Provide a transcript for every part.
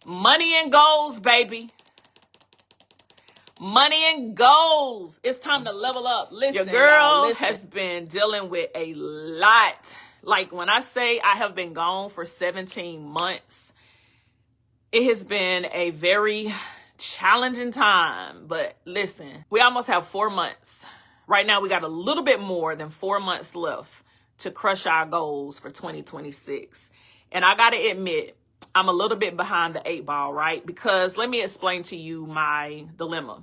Money and goals, baby. Money and goals. It's time to level up. Listen, your girl has been dealing with a lot. Like when I say I have been gone for 17 months, it has been a very challenging time. But listen, we almost have 4 months. Right now, we got a little bit more than 4 months left to crush our goals for 2026. And I got to admit, I'm a little bit behind the 8 ball, right? Because let me explain to you my dilemma.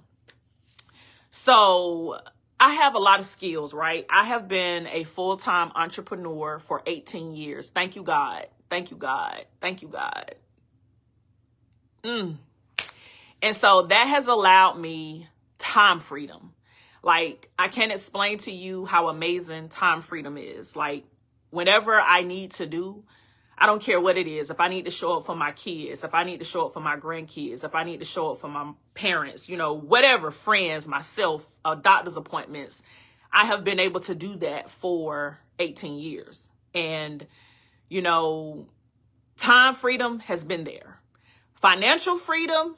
So I have a lot of skills, right? I have been a full-time entrepreneur for 18 years. Thank you, God. Thank you, God. Thank you, God. And so that has allowed me time freedom. Like, I can't explain to you how amazing time freedom is. Like, whenever I need to do, I don't care what it is. If I need to show up for my kids, if I need to show up for my grandkids, if I need to show up for my parents, you know, whatever, friends, myself, doctor's appointments, I have been able to do that for 18 years. And, you know, time freedom has been there. Financial freedom,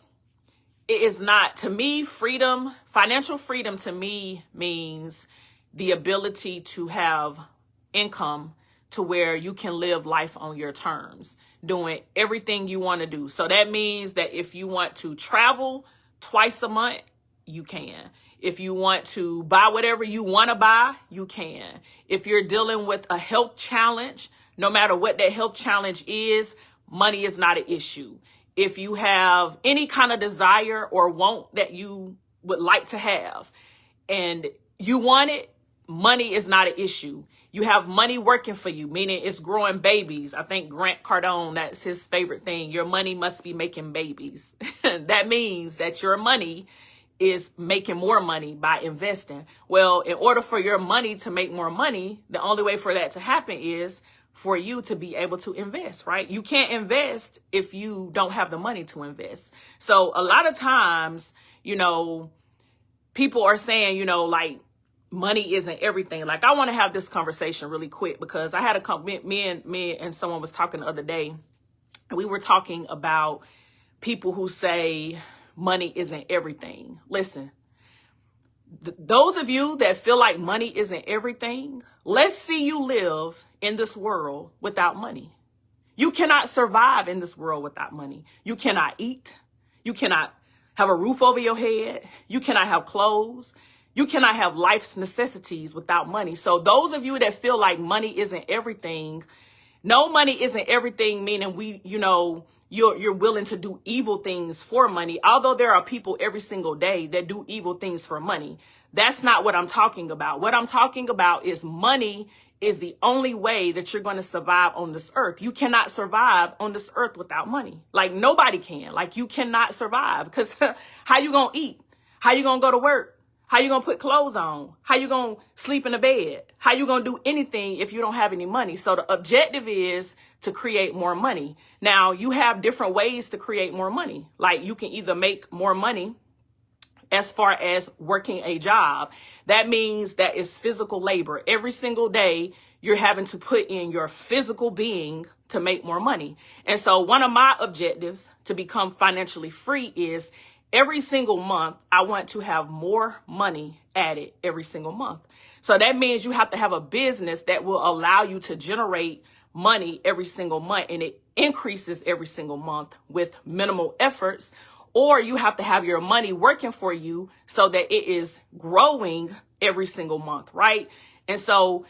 it is not. To me, freedom, financial freedom to me means the ability to have income to where you can live life on your terms, doing everything you want to do. So that means that if you want to travel twice a month, you can. If you want to buy whatever you want to buy, you can. If you're dealing with a health challenge, no matter what that health challenge is, money is not an issue. If you have any kind of desire or want that you would like to have and you want it, money is not an issue. You have money working for you, meaning it's growing babies. I think Grant Cardone, that's his favorite thing. Your money must be making babies. That means that your money is making more money by investing. Well, in order for your money to make more money, the only way for that to happen is for you to be able to invest, right? You can't invest if you don't have the money to invest. So a lot of times, you know, people are saying, you know, like, money isn't everything. Like, I want to have this conversation really quick because I had a me and someone was talking the other day, and we were talking about people who say money isn't everything. Listen, those of you that feel like money isn't everything, let's see you live in this world without money. You cannot survive in this world without money. You cannot eat. You cannot have a roof over your head. You cannot have clothes. You cannot have life's necessities without money. So those of you that feel like money isn't everything, no, money isn't everything, meaning you're willing to do evil things for money. Although there are people every single day that do evil things for money. That's not what I'm talking about. What I'm talking about is money is the only way that you're going to survive on this earth. You cannot survive on this earth without money. Like, nobody can. Like, you cannot survive because how you going to eat? How you going to go to work? How you going to put clothes on? How you going to sleep in a bed? How you going to do anything if you don't have any money? So the objective is to create more money. Now, you have different ways to create more money. Like, you can either make more money as far as working a job. That means that it's physical labor. Every single day, you're having to put in your physical being to make more money. And so one of my objectives to become financially free is every single month, I want to have more money added every single month. So that means you have to have a business that will allow you to generate money every single month, and it increases every single month with minimal efforts. Or you have to have your money working for you so that it is growing every single month, right? And so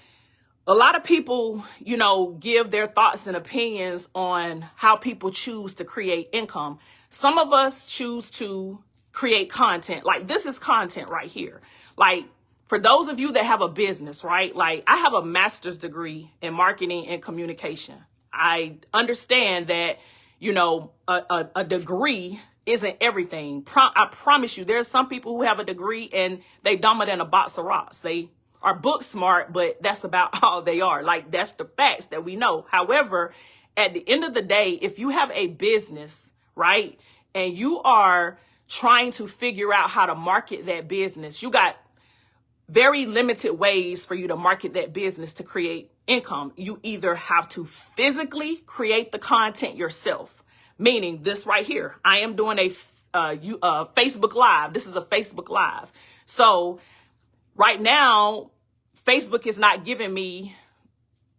a lot of people, you know, give their thoughts and opinions on how people choose to create income. Some of us choose to create content. Like, this is content right here. Like, for those of you that have a business, right? Like, I have a master's degree in marketing and communication. I understand that, you know, a degree isn't everything. I promise you, there's some people who have a degree and they dumber than a box of rocks. They are book smart, but that's about all they are. Like, that's the facts that we know. However, at the end of the day, if you have a business, right, and you are trying to figure out how to market that business, you got very limited ways for you to market that business to create income. You either have to physically create the content yourself, meaning this right here. I am doing a Facebook Live. This is a Facebook Live. So right now, Facebook is not giving me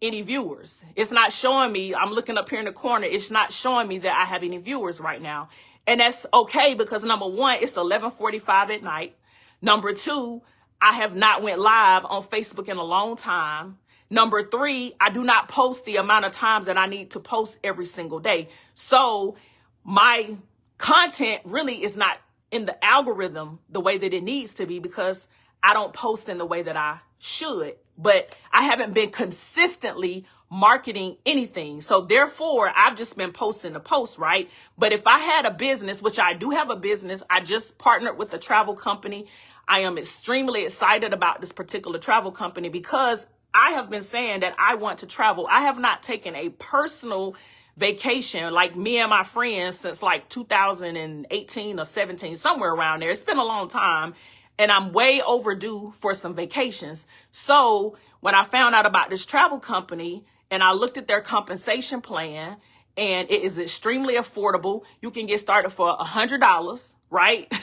any viewers. It's not showing me, I'm looking up here in the corner, it's not showing me that I have any viewers right now. And that's okay, because number one, it's 11:45 at night. Number two, I have not went live on Facebook in a long time. Number three, I do not post the amount of times that I need to post every single day. So my content really is not in the algorithm the way that it needs to be, because I don't post in the way that I should. But I haven't been consistently marketing anything. So therefore, I've just been posting the post, right? But if I had a business, which I do have a business, I just partnered with a travel company. I am extremely excited about this particular travel company because I have been saying that I want to travel. I have not taken a personal vacation like me and my friends since like 2018 or 17, somewhere around there. It's been a long time. And I'm way overdue for some vacations. So when I found out about this travel company and I looked at their compensation plan, and it is extremely affordable. You can get started for $100, right?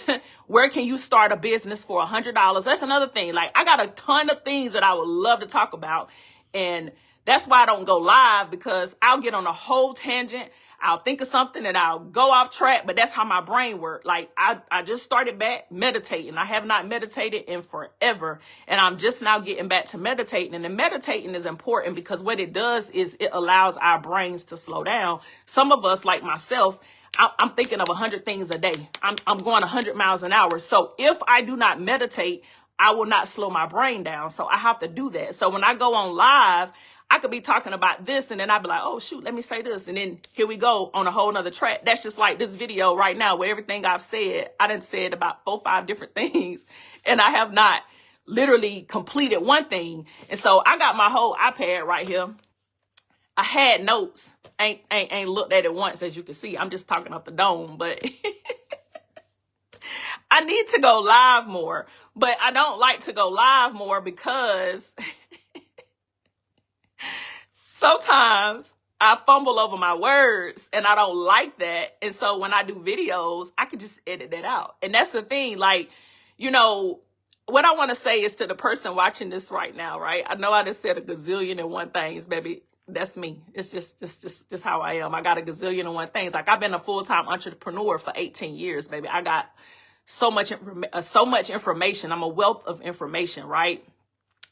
Where can you start a business for $100? That's another thing. Like, I got a ton of things that I would love to talk about. And that's why I don't go live, because I'll get on a whole tangent. I'll think of something and I'll go off track, but that's how my brain works. Like, I just started back meditating. I have not meditated in forever, and I'm just now getting back to meditating. And then meditating is important because what it does is it allows our brains to slow down. Some of us, like myself, I'm thinking of 100 things a day. I'm going 100 miles an hour. So if I do not meditate, I will not slow my brain down. So I have to do that. So when I go on live, I could be talking about this, and then I'd be like, oh, shoot, let me say this. And then here we go on a whole nother track. That's just like this video right now, where everything I've said, I done said about 4 or 5 different things, and I have not literally completed one thing. And so I got my whole iPad right here. I had notes. Ain't looked at it once, as you can see. I'm just talking off the dome, but I need to go live more. But I don't like to go live more because sometimes I fumble over my words, and I don't like that. And so when I do videos, I can just edit that out. And that's the thing. Like, you know, what I want to say is to the person watching this right now, right? I know I just said a gazillion and one things, baby. That's me. It's just how I am. I got a gazillion and one things. Like, I've been a full-time entrepreneur for 18 years, baby. I got so much information. I'm a wealth of information, right?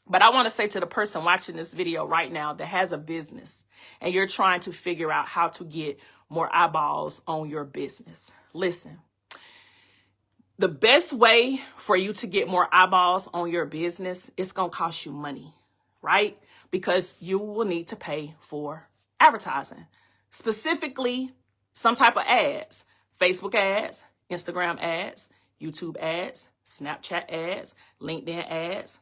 But I want to say to the person watching this video right now that has a business and you're trying to figure out how to get more eyeballs on your business. Listen, the best way for you to get more eyeballs on your business, it's going to cost you money, right? Because you will need to pay for advertising, specifically some type of ads, Facebook ads, Instagram ads, YouTube ads, Snapchat ads, LinkedIn ads,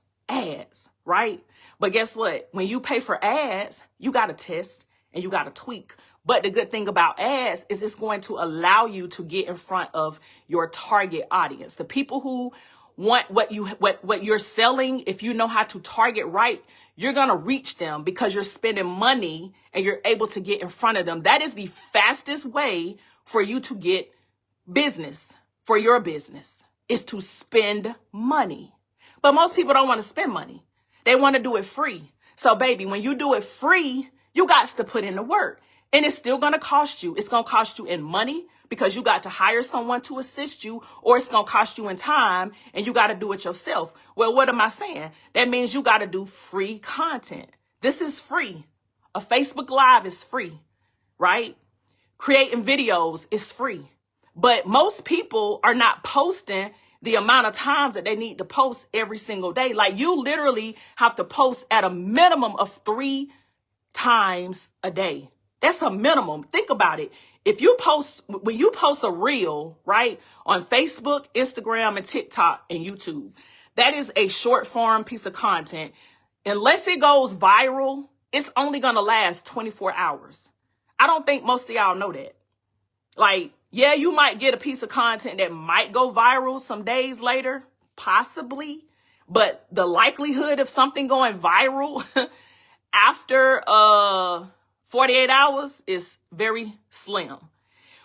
right? But guess what? When you pay for ads, you got to test and you got to tweak. But the good thing about ads is it's going to allow you to get in front of your target audience. The people who want what you're selling, if you know how to target right, you're going to reach them because you're spending money and you're able to get in front of them. That is the fastest way for you to get business for your business, is to spend money. But most people don't want to spend money. They want to do it free. So baby, when you do it free, you got to put in the work, and it's still going to cost you. It's going to cost you in money because you got to hire someone to assist you, or it's going to cost you in time and you got to do it yourself. Well, what am I saying? That means you got to do free content. This is free. A Facebook Live is free, right? Creating videos is free. But most people are not posting the amount of times that they need to post every single day. Like, you literally have to post at a minimum of 3 times a day. That's a minimum. Think about it. When you post a reel, right, on Facebook, Instagram, and TikTok, and YouTube, that is a short form piece of content. Unless it goes viral, it's only going to last 24 hours. I don't think most of y'all know that. Like, yeah, you might get a piece of content that might go viral some days later, possibly. But the likelihood of something going viral after 48 hours is very slim.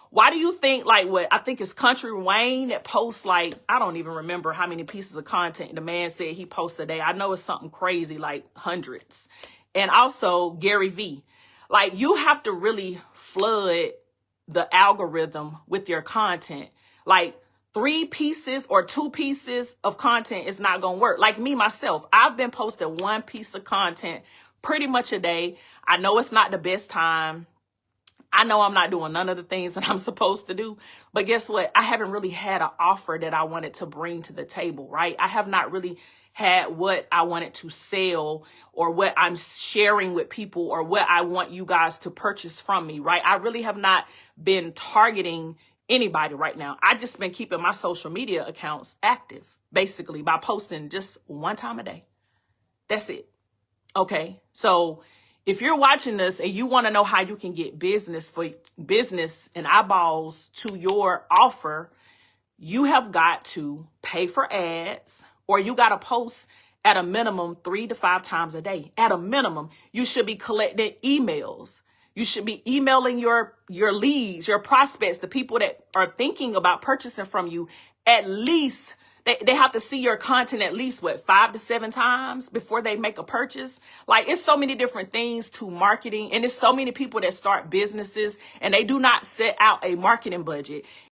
Why do you think, like, what I think it's Country Wayne that posts, like, I don't even remember how many pieces of content the man said he posts a day. I know it's something crazy, like hundreds. And also Gary V. Like, you have to really flood the algorithm with your content. Like, 3 pieces or 2 pieces of content is not going to work. Like me, myself, I've been posting 1 piece of content pretty much a day. I know it's not the best time. I know I'm not doing none of the things that I'm supposed to do, but guess what? I haven't really had an offer that I wanted to bring to the table, right? I have not really had what I wanted to sell or what I'm sharing with people or what I want you guys to purchase from me, right? I really have not been targeting anybody right now. I just been keeping my social media accounts active, basically by posting just 1 time a day. That's it. Okay. So if you're watching this and you want to know how you can get business and eyeballs to your offer, you have got to pay for ads, or you got to post at a minimum 3 to 5 times a day. At a minimum, you should be collecting emails. You should be emailing your leads, your prospects, the people that are thinking about purchasing from you. At least they have to see your content at least, 5 to 7 times before they make a purchase. Like, it's so many different things to marketing, and it's so many people that start businesses and they do not set out a marketing budget.